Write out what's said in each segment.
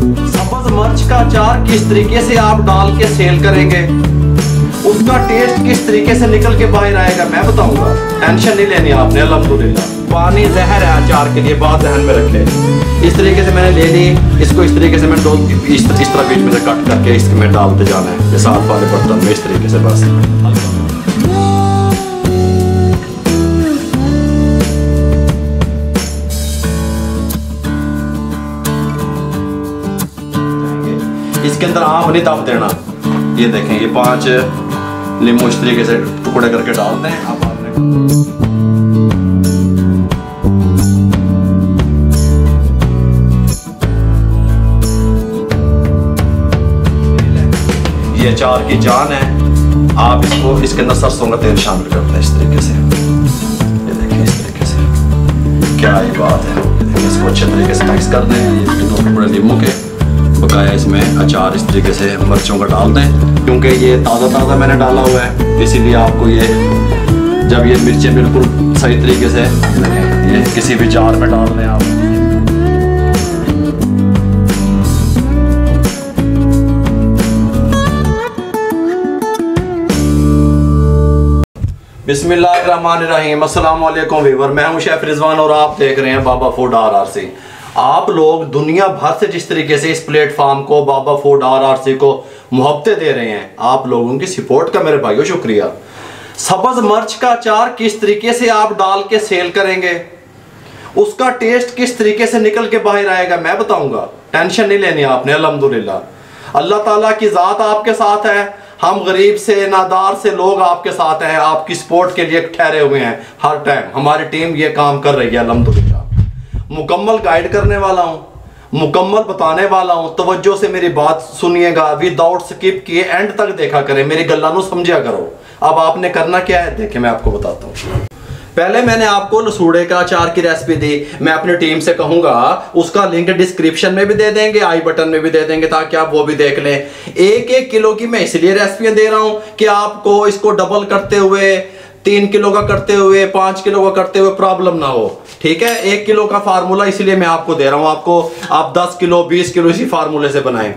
सब्ज मिर्च का अचार किस तरीके से आप डाल के सेल करेंगे, उसका टेस्ट किस तरीके से निकल के बाहर आएगा मैं बताऊंगा। टेंशन नहीं लेनी आपने। अल्हम्दुलिल्लाह पानी जहर है अचार के लिए, बात ध्यान में रखें। इस तरीके से मैंने ले ली, इसको इस तरीके से मैं इस तरह बीच में से कट करके इसमें डालते जाना है, ये साथ वाले बर्तन में इस तरीके से बस। इसके अंदर आम नहीं दब देना। ये देखें, ये 5 नींबू इस तरीके से टुकड़े करके डालते हैं। अब आपने ये अचार की जान है। आप इसको इसके अंदर सरसों का तेल शामिल करते हैं इस तरीके से। ये देखिए इस तरीके से, क्या ही बात है। ये देखिए, इसको अच्छे तरीके से मिक्स कर दें। ये 2 टुकड़े नींबू के बकाया इसमें अचार इस तरीके से मिर्चों का डाल दें, क्योंकि ये ताज़ा मैंने डाला हुआ है, इसीलिए आपको ये जब ये मिर्चें बिल्कुल सही तरीके से ये किसी भी जार में डाल दें आप। बिस्मिल्लाहिर्रहमानिर्रहीम। अस्सलाम वालेकुम व्यूअर, मैं हूं शेफ रिजवान और आप देख रहे हैं बाबा फूड RRC। आप लोग दुनिया भर से जिस तरीके से इस प्लेटफॉर्म को बाबा फूड RRC को मोहब्बतें दे रहे हैं, आप लोगों की सपोर्ट का मेरे भाइयों शुक्रिया। सब्ज मिर्च का अचार किस तरीके से आप डाल के सेल करेंगे, उसका टेस्ट किस तरीके से निकल के बाहर आएगा मैं बताऊंगा। टेंशन नहीं लेनी आपने। अल्हम्दुलिल्लाह अल्लाह ताला की ज़ात आपके साथ है। हम गरीब से नादार से लोग आपके साथ हैं, आपकी सपोर्ट के लिए ठहरे हुए हैं। हर टाइम हमारी टीम ये काम कर रही है अल्हम्दुलिल्लाह। मुकम्मल गाइड करने वाला हूँ, मुकम्मल बताने वाला हूँ। तवज्जो से मेरी बात सुनिएगा, विदाउट स्किप किए एंड तक देखा करें, मेरी गल्लां नू समझा करो। अब आपने करना क्या है देखें, मैं आपको बताता हूँ। पहले मैंने आपको लसूड़े का अचार की रेसिपी दी। मैं अपनी टीम से कहूंगा उसका लिंक डिस्क्रिप्शन में भी दे देंगे, आई बटन में भी दे देंगे, ताकि आप वो भी देख लें। 1-1 किलो की मैं इसलिए रेसिपियां दे रहा हूं कि आपको इसको डबल करते हुए 3 किलो का करते हुए 5 किलो का करते हुए प्रॉब्लम ना हो। ठीक है, 1 किलो का फार्मूला इसलिए मैं आपको दे रहा हूं। आपको आप 10 किलो 20 किलो इसी फार्मूले से बनाएं।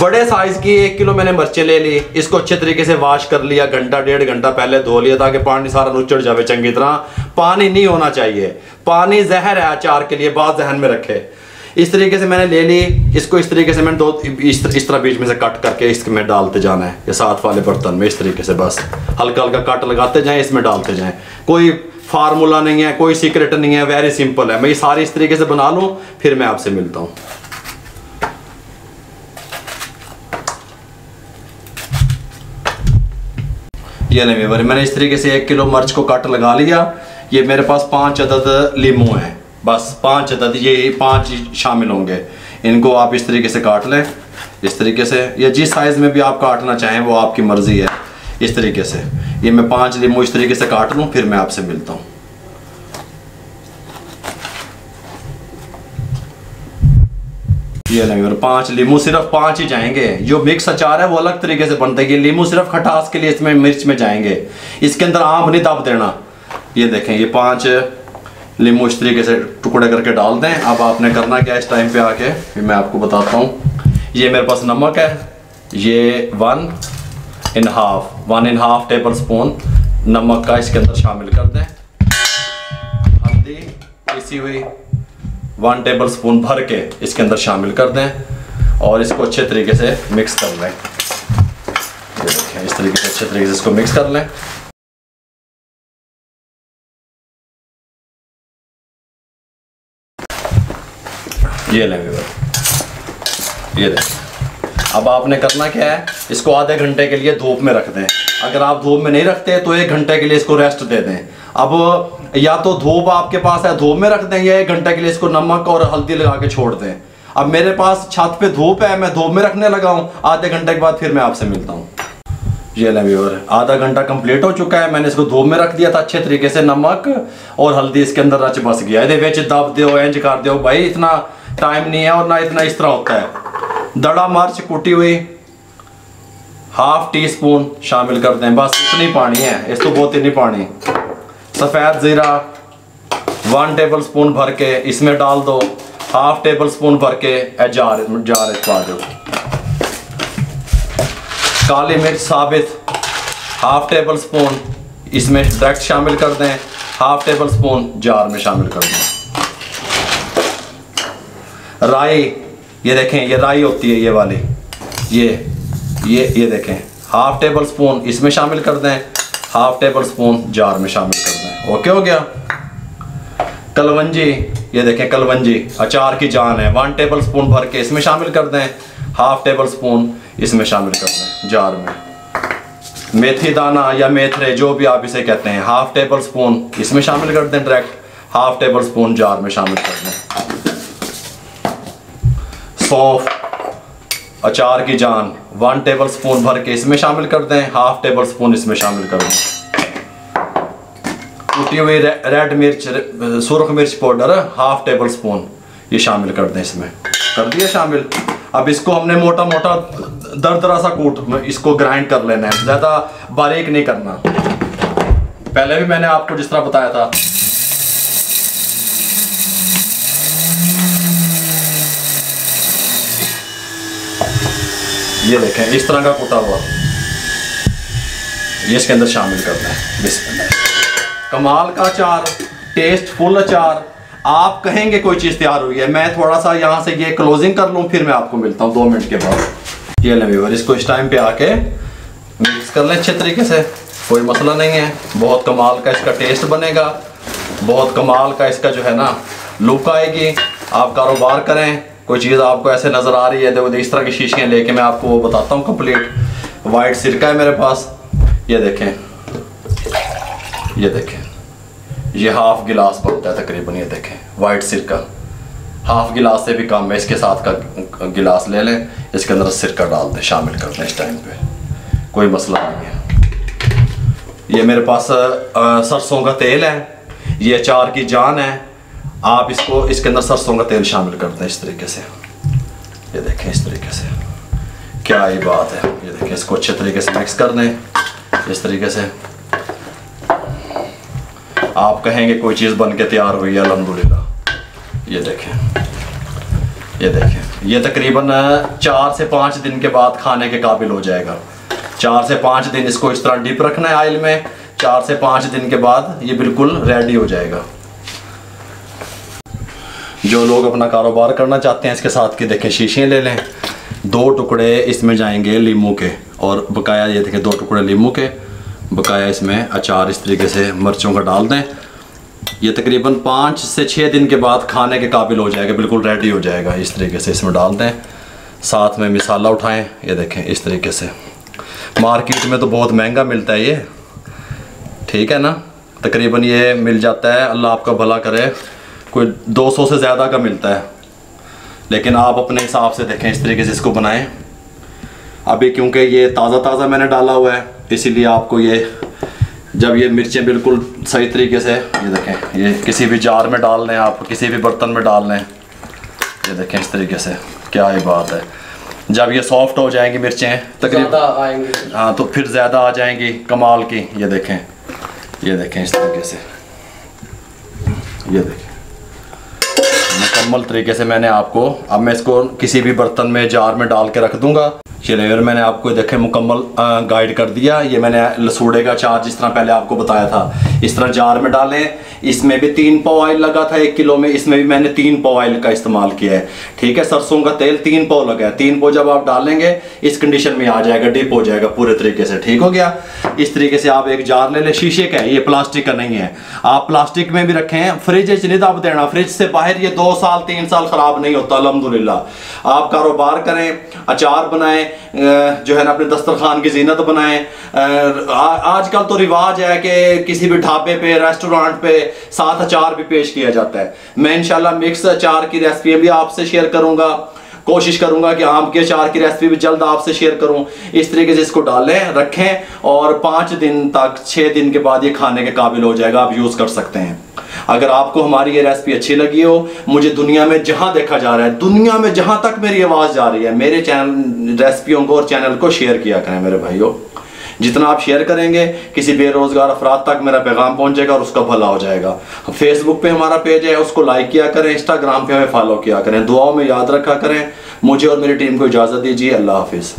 बड़े साइज की 1 किलो मैंने मिर्चें ले ली, इसको अच्छे तरीके से वॉश कर लिया, घंटा 1.5 घंटा पहले धो लिया, ताकि पानी सारा नुचड़ जावे चंगी तरह। पानी नहीं होना चाहिए, पानी जहर है अचार के लिए, बात ध्यान में रखे। इस तरीके से मैंने ले ली, इसको इस तरीके से मैंने इस तरह बीच में से कट करके इसमें डालते जाना है, ये साथ वाले बर्तन में इस तरीके से बस हल्का हल्का कट लगाते जाएं, इसमें डालते जाएं। कोई फार्मूला नहीं है, कोई सीक्रेट नहीं है, वेरी सिंपल है। मैं ये सारी इस तरीके से बना लूँ, फिर मैं आपसे मिलता हूँ। ये नहीं व्यूअर, मैंने इस तरीके से 1 किलो मिर्च को कट लगा लिया। ये मेरे पास 5 अदद लीमू हैं, बस 5 अदद, ये 5 शामिल होंगे। इनको आप इस तरीके से काट लें, इस तरीके से, या जिस साइज़ में भी आप काटना चाहें वो आपकी मर्ज़ी है। इस तरीके से ये मैं 5 लीमू इस तरीके से काट लूँ, फिर मैं आपसे मिलता हूँ। ये नहीं और 5 लीमू, सिर्फ 5 ही जाएंगे। जो मिक्स अचार है वो अलग तरीके से बनता है, ये लीमू सिर्फ खटास के लिए इसमें मिर्च में जाएंगे। इसके अंदर आम नहीं दब देना। ये देखें, ये 5 लीमू इस तरीके से टुकड़े करके डाल दें। अब आपने करना क्या, इस टाइम पे आके फिर मैं आपको बताता हूँ। ये मेरे पास नमक है, ये 1.5 टेबल स्पून नमक का इसके अंदर शामिल कर दें। हल्दी पिसी हुई 1 टेबल स्पून भर के इसके अंदर शामिल कर दें और इसको अच्छे तरीके से मिक्स कर लें। ये देखें, इस तरीके से अच्छे तरीके से इसको मिक्स कर लें। ये लें ये देखें। अब आपने करना क्या है, इसको आधे घंटे के लिए धूप में रख दें। अगर आप धूप में नहीं रखते तो 1 घंटे के लिए इसको रेस्ट दे दें। अब या तो धूप आपके पास है, धूप में रख दें, या 1 घंटे के लिए इसको नमक और हल्दी लगा के छोड़ दें। अब मेरे पास छत पे धूप है, मैं धूप में रखने लगा हूँ। आधे घंटे के बाद फिर मैं आपसे मिलता हूँ। ये लें व्यूअर, आधा घंटा कंप्लीट हो चुका है। मैंने इसको धूप में रख दिया था अच्छे तरीके से, नमक और हल्दी इसके अंदर रच बस गया। ये बेच दब दो, इंज कर दो भाई, इतना टाइम नहीं है और ना इतना इस तरह होता है। दड़ा मिर्च कुटी हुई 1/2 टीस्पून शामिल कर दें, बस इतनी पानी है, इस तो बहुत ही नहीं पानी। सफ़ेद ज़ीरा 1 टेबल स्पून भर के इसमें डाल दो। हाफ टेबल स्पून भर के जार पा दो। काली मिर्च साबित हाफ टेबल स्पून इसमें डायरेक्ट शामिल कर दें, हाफ टेबल स्पून जार में शामिल कर दें। राई, ये देखें, ये राई होती है ये वाली, ये देखें, हाफ टेबल स्पून इसमें शामिल कर दें, हाफ टेबल स्पून जार में शामिल कर दें। ओके हो गया। कलवंजी, ये देखें कलवंजी अचार की जान है, 1 टेबल स्पून भर के इसमें शामिल कर दें, हाफ टेबल स्पून इसमें शामिल कर दें जार में। मेथी दाना या मेथरे जो भी आप इसे कहते हैं, हाफ टेबल स्पून इसमें शामिल कर दें direct, half table spoon jar में शामिल कर दें। सौंफ अचार की जान 1 टेबल स्पून भर के इसमें शामिल कर दें, हाफ टेबल स्पून इसमें शामिल कर दें। कुटी हुई रेड मिर्च, सुरख मिर्च पाउडर हाफ टेबल स्पून ये शामिल कर दें, इसमें कर दिया शामिल। अब इसको हमने मोटा मोटा दरदरा सा कूट इसको ग्राइंड कर लेना है, ज़्यादा बारीक नहीं करना। पहले भी मैंने आपको जिस तरह बताया था। ये देखें इस तरह का कूटा हुआ ये इसके अंदर शामिल करना है। बिस्मिल्लाह। कमाल का अचार, टेस्टफुल अचार। आप कहेंगे कोई चीज़ तैयार हुई है। मैं थोड़ा सा यहाँ से ये क्लोजिंग कर लूँ, फिर मैं आपको मिलता हूँ 2 मिनट के बाद। ये लें व्यूअर, इसको इस टाइम पे आके मिक्स कर लें अच्छे तरीके से, कोई मसला नहीं है। बहुत कमाल का इसका टेस्ट बनेगा, बहुत कमाल का इसका जो है ना लुक आएगी। आप कारोबार करें, कोई चीज़ आपको ऐसे नज़र आ रही है तो इस तरह की शीशियाँ लेके मैं आपको वो बताता हूँ कंप्लीट। वाइट सिरका है मेरे पास, ये देखें, ये देखें, ये हाफ गिलास बनता है तकरीबन। ये देखें वाइट सिरका, हाफ गिलास से भी कम है। इसके साथ का गिलास ले लें, इसके अंदर सिरका डाल दें, शामिल कर दें इस टाइम पे, कोई मसला नहीं है। ये मेरे पास सरसों का तेल है, ये अचार की जान है। आप इसको इसके अंदर सरसों का तेल शामिल कर दें इस तरीके से। ये देखें इस तरीके से, क्या ही बात है। ये देखें, इसको अच्छे तरीके से मिक्स कर दें इस तरीके से। आप कहेंगे कोई चीज़ बन के तैयार हुई है अल्हम्दुलिल्लाह। ये देखें, ये देखें, ये तकरीबन 4 से 5 दिन के बाद खाने के काबिल हो जाएगा। 4 से 5 दिन इसको इस तरह डिप रखना है ऑयल में। 4 से 5 दिन के बाद ये बिल्कुल रेडी हो जाएगा। जो लोग अपना कारोबार करना चाहते हैं इसके साथ की देखें शीशियाँ ले लें। 2 टुकड़े इसमें जाएंगे लीमू के, और बकाया ये देखें 2 टुकड़े लीमू के, बकाया इसमें अचार इस तरीके से मिर्चों का डाल दें। ये तकरीबन 5 से 6 दिन के बाद खाने के काबिल हो जाएगा, बिल्कुल रेडी हो जाएगा। इस तरीके से इसमें डाल दें। साथ में मसाला उठाएं, ये देखें इस तरीके से। मार्केट में तो बहुत महंगा मिलता है ये, ठीक है ना, तकरीबन ये मिल जाता है, अल्लाह आपका भला करे, कोई 200 से ज़्यादा का मिलता है। लेकिन आप अपने हिसाब से देखें, इस तरीके से इसको बनाएं। अभी क्योंकि ये ताज़ा मैंने डाला हुआ है, इसीलिए आपको ये जब ये मिर्चें बिल्कुल सही तरीके से, ये देखें, ये किसी भी जार में डाल लें, आप किसी भी बर्तन में डाल लें। ये देखें इस तरीके से, क्या ही बात है। जब ये सॉफ्ट हो जाएंगी मिर्चें तकरीबन आएंगी, हाँ, तो फिर ज़्यादा आ जाएंगी कमाल की। ये देखें, ये देखें इस तरीके से, ये देखें मुकम्मल तरीके से मैंने आपको, अब मैं इसको किसी भी बर्तन में जार में डाल के रख दूंगा। चलिए मैंने आपको देखें मुकम्मल गाइड कर दिया। ये मैंने लसूड़े का अचार जिस तरह पहले आपको बताया था, इस तरह जार में डालें। इसमें भी 3 पाव ऑयल लगा था 1 किलो में, इसमें भी मैंने 3 पाव ऑयल का इस्तेमाल किया है, ठीक है। सरसों का तेल 3 पाव लगा है। 3 पाव जब आप डालेंगे इस कंडीशन में आ जाएगा, डिप हो जाएगा पूरे तरीके से, ठीक हो गया। इस तरीके से आप एक जार ले लें, शीशे का है ये, प्लास्टिक का नहीं है। आप प्लास्टिक में भी रखें, फ्रिज नहीं दब देना, फ्रिज से बाहर ये 2 साल 3 साल खराब नहीं होता अल्हम्दुलिल्लाह। आप कारोबार करें, अचार बनाएं, जो है ना अपने दस्तरखान की जीनत बनाएं। आजकल तो रिवाज है कि किसी भी ढाबे पे, रेस्टोरेंट पे साथ अचार भी पेश किया जाता है। मैं इंशाल्लाह मिक्स अचार की रेसिपी भी आपसे शेयर करूंगा, कोशिश करूंगा कि आम के अचार की रेसिपी भी जल्द आपसे शेयर करूं। इस तरीके से इसको डालें, रखें, और 5 दिन तक 6 दिन के बाद ये खाने के काबिल हो जाएगा, आप यूज़ कर सकते हैं। अगर आपको हमारी ये रेसिपी अच्छी लगी हो, मुझे दुनिया में जहां देखा जा रहा है, दुनिया में जहां तक मेरी आवाज़ जा रही है, मेरे चैनल रेसिपियों को और चैनल को शेयर किया करें मेरे भाइयों। जितना आप शेयर करेंगे किसी बेरोज़गार अफराद तक मेरा पैगाम पहुंचेगा और उसका भला हो जाएगा। फेसबुक पे हमारा पेज है, उसको लाइक किया करें, इंस्टाग्राम पे हमें फॉलो किया करें। दुआओं में याद रखा करें। मुझे और मेरी टीम को इजाज़त दीजिए। अल्लाह हाफिज़।